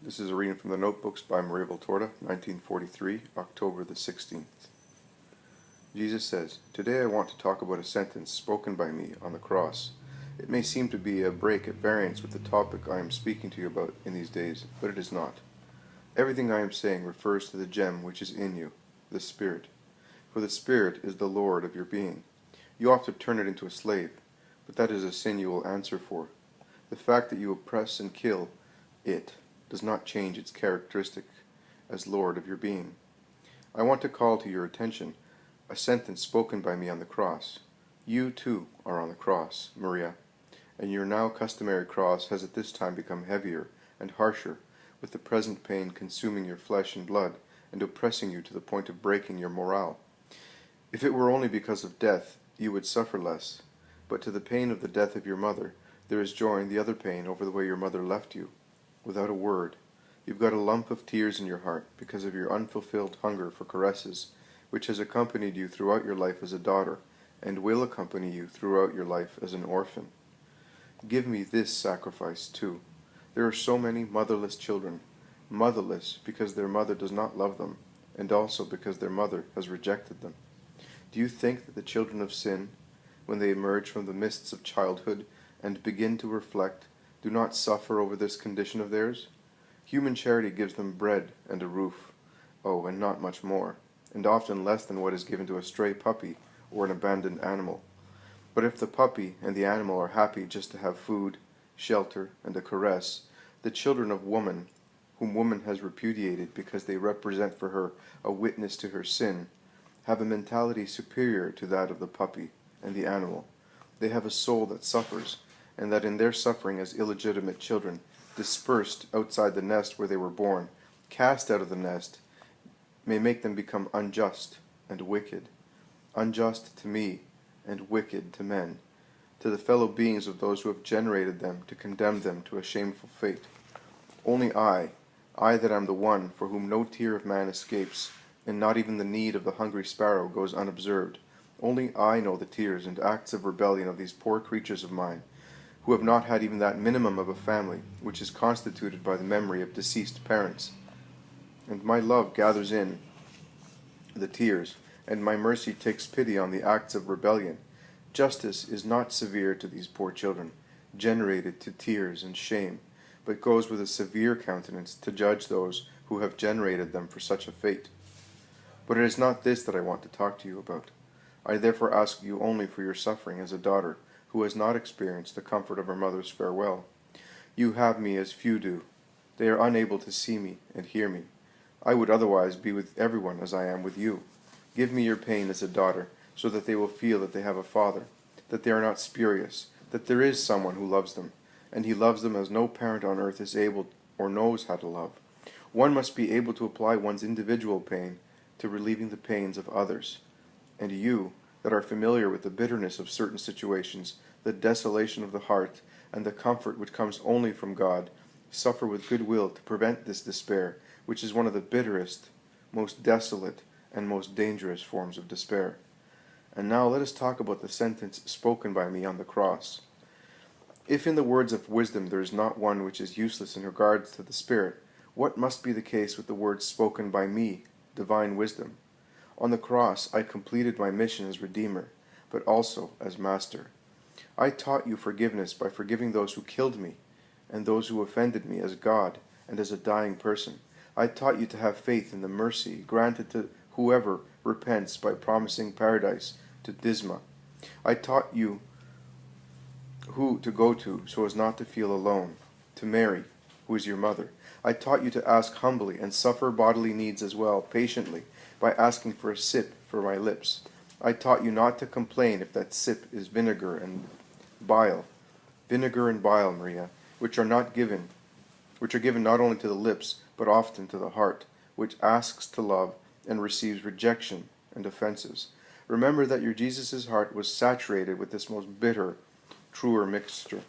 This is a reading from the Notebooks by Maria Valtorta, 1943, October the 16th. Jesus says, "Today I want to talk about a sentence spoken by me on the cross. It may seem to be a break at variance with the topic I am speaking to you about in these days, but it is not. Everything I am saying refers to the gem which is in you, the Spirit. For the Spirit is the Lord of your being. You often turn it into a slave, but that is a sin you will answer for. The fact that you oppress and kill it does not change its characteristic as Lord of your being. I want to call to your attention a sentence spoken by me on the cross. You, too, are on the cross, Maria, and your now customary cross has at this time become heavier and harsher, with the present pain consuming your flesh and blood and oppressing you to the point of breaking your morale. If it were only because of death, you would suffer less, but to the pain of the death of your mother there is joined the other pain over the way your mother left you. Without a word, you've got a lump of tears in your heart because of your unfulfilled hunger for caresses, which has accompanied you throughout your life as a daughter, and will accompany you throughout your life as an orphan. Give me this sacrifice too. There are so many motherless children, motherless because their mother does not love them, and also because their mother has rejected them. Do you think that the children of sin, when they emerge from the mists of childhood and begin to reflect, do not suffer over this condition of theirs? Human charity gives them bread and a roof, and not much more, and often less than what is given to a stray puppy or an abandoned animal. But if the puppy and the animal are happy just to have food, shelter, and a caress, the children of woman, whom woman has repudiated because they represent for her a witness to her sin, have a mentality superior to that of the puppy and the animal. They have a soul that suffers, and that in their suffering as illegitimate children, dispersed outside the nest where they were born, cast out of the nest, may make them become unjust and wicked. Unjust to me, and wicked to men, to the fellow beings of those who have generated them to condemn them to a shameful fate. Only I that am the one for whom no tear of man escapes, and not even the need of the hungry sparrow goes unobserved, only I know the tears and acts of rebellion of these poor creatures of mine, who have not had even that minimum of a family which is constituted by the memory of deceased parents. And my love gathers in the tears, and my mercy takes pity on the acts of rebellion. Justice is not severe to these poor children, generated to tears and shame, but goes with a severe countenance to judge those who have generated them for such a fate. But it is not this that I want to talk to you about. I therefore ask you only for your suffering as a daughter who has not experienced the comfort of her mother's farewell. You have me as few do. They are unable to see me and hear me. I would otherwise be with everyone as I am with you. Give me your pain as a daughter, so that they will feel that they have a father, that they are not spurious, that there is someone who loves them, and he loves them as no parent on earth is able or knows how to love. One must be able to apply one's individual pain to relieving the pains of others. And you, that are familiar with the bitterness of certain situations, the desolation of the heart, and the comfort which comes only from God, suffer with good will to prevent this despair, which is one of the bitterest, most desolate, and most dangerous forms of despair. And now let us talk about the sentence spoken by me on the cross. If in the words of wisdom there is not one which is useless in regards to the Spirit, what must be the case with the words spoken by me, divine wisdom? On the cross I completed my mission as Redeemer, but also as Master. I taught you forgiveness by forgiving those who killed me, and those who offended me as God and as a dying person. I taught you to have faith in the mercy granted to whoever repents by promising paradise to Disma. I taught you who to go to so as not to feel alone, to Mary, who is your mother. I taught you to ask humbly and suffer bodily needs as well, patiently, by asking for a sip for my lips. I taught you not to complain if that sip is vinegar and bile. Vinegar and bile, Maria, which are given not only to the lips, but often to the heart, which asks to love and receives rejection and offenses. Remember that your Jesus' heart was saturated with this most bitter, truer mixture.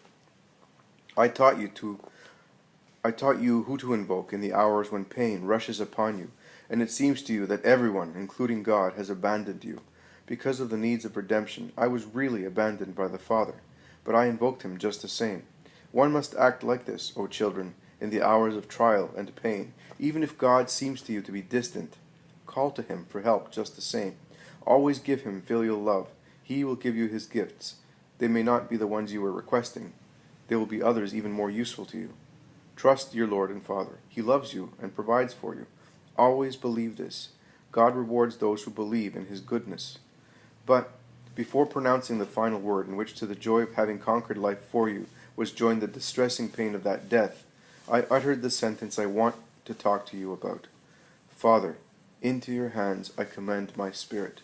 I taught you who to invoke in the hours when pain rushes upon you, and it seems to you that everyone, including God, has abandoned you. Because of the needs of redemption, I was really abandoned by the Father, but I invoked him just the same. One must act like this, O children, in the hours of trial and pain. Even if God seems to you to be distant, call to him for help just the same. Always give him filial love. He will give you his gifts. They may not be the ones you were requesting. There will be others even more useful to you. Trust your Lord and Father. He loves you and provides for you. Always believe this. God rewards those who believe in his goodness. But before pronouncing the final word, in which to the joy of having conquered life for you was joined the distressing pain of that death, I uttered the sentence I want to talk to you about. Father, into your hands I commend my spirit.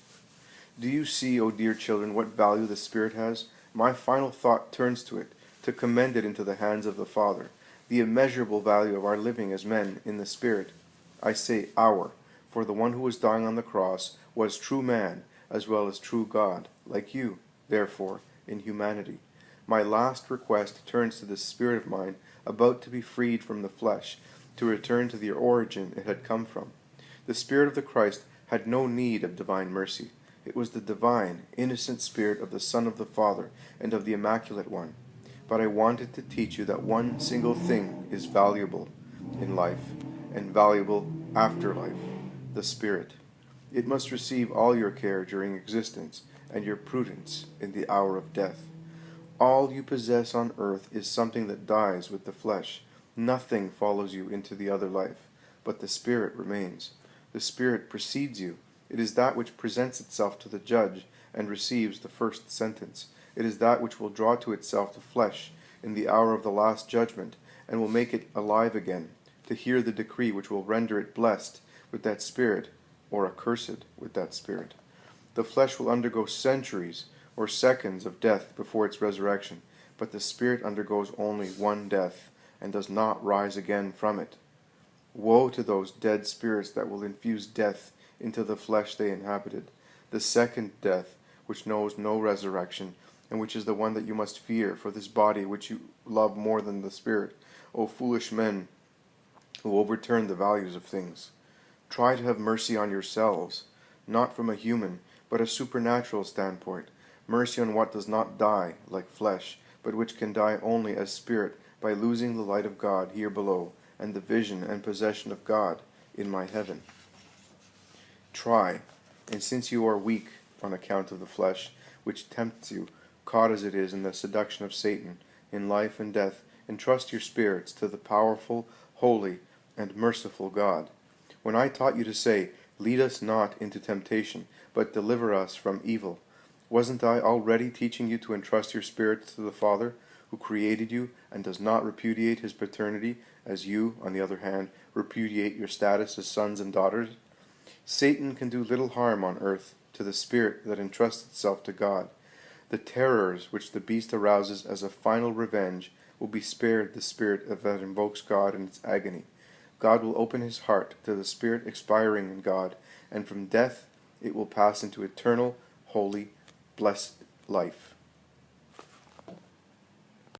Do you see, O dear children, what value the Spirit has? My final thought turns to it, to commend it into the hands of the Father, the immeasurable value of our living as men in the Spirit. I say our, for the one who was dying on the cross was true man as well as true God, like you, therefore, in humanity. My last request turns to this spirit of mine, about to be freed from the flesh, to return to the origin it had come from. The Spirit of the Christ had no need of divine mercy. It was the divine, innocent Spirit of the Son of the Father and of the Immaculate One. But I wanted to teach you that one single thing is valuable in life, and valuable after life, the Spirit. It must receive all your care during existence, and your prudence in the hour of death. All you possess on earth is something that dies with the flesh. Nothing follows you into the other life, but the Spirit remains. The Spirit precedes you. It is that which presents itself to the judge and receives the first sentence. It is that which will draw to itself the flesh in the hour of the last judgment, and will make it alive again, to hear the decree which will render it blessed with that Spirit, or accursed with that Spirit. The flesh will undergo centuries or seconds of death before its resurrection, but the Spirit undergoes only one death, and does not rise again from it. Woe to those dead spirits that will infuse death into the flesh they inhabited, the second death, which knows no resurrection, and which is the one that you must fear for this body which you love more than the Spirit. O foolish men, who overturn the values of things. Try to have mercy on yourselves, not from a human, but a supernatural standpoint. Mercy on what does not die, like flesh, but which can die only as spirit, by losing the light of God here below, and the vision and possession of God in my heaven. Try, and since you are weak on account of the flesh, which tempts you, caught as it is in the seduction of Satan, in life and death, entrust your spirits to the powerful, holy, and merciful God. When I taught you to say, lead us not into temptation, but deliver us from evil, wasn't I already teaching you to entrust your spirits to the Father, who created you and does not repudiate his paternity, as you, on the other hand, repudiate your status as sons and daughters? Satan can do little harm on earth to the spirit that entrusts itself to God. The terrors which the beast arouses as a final revenge will be spared the spirit that invokes God in its agony. God will open his heart to the spirit expiring in God, and from death it will pass into eternal, holy, blessed life.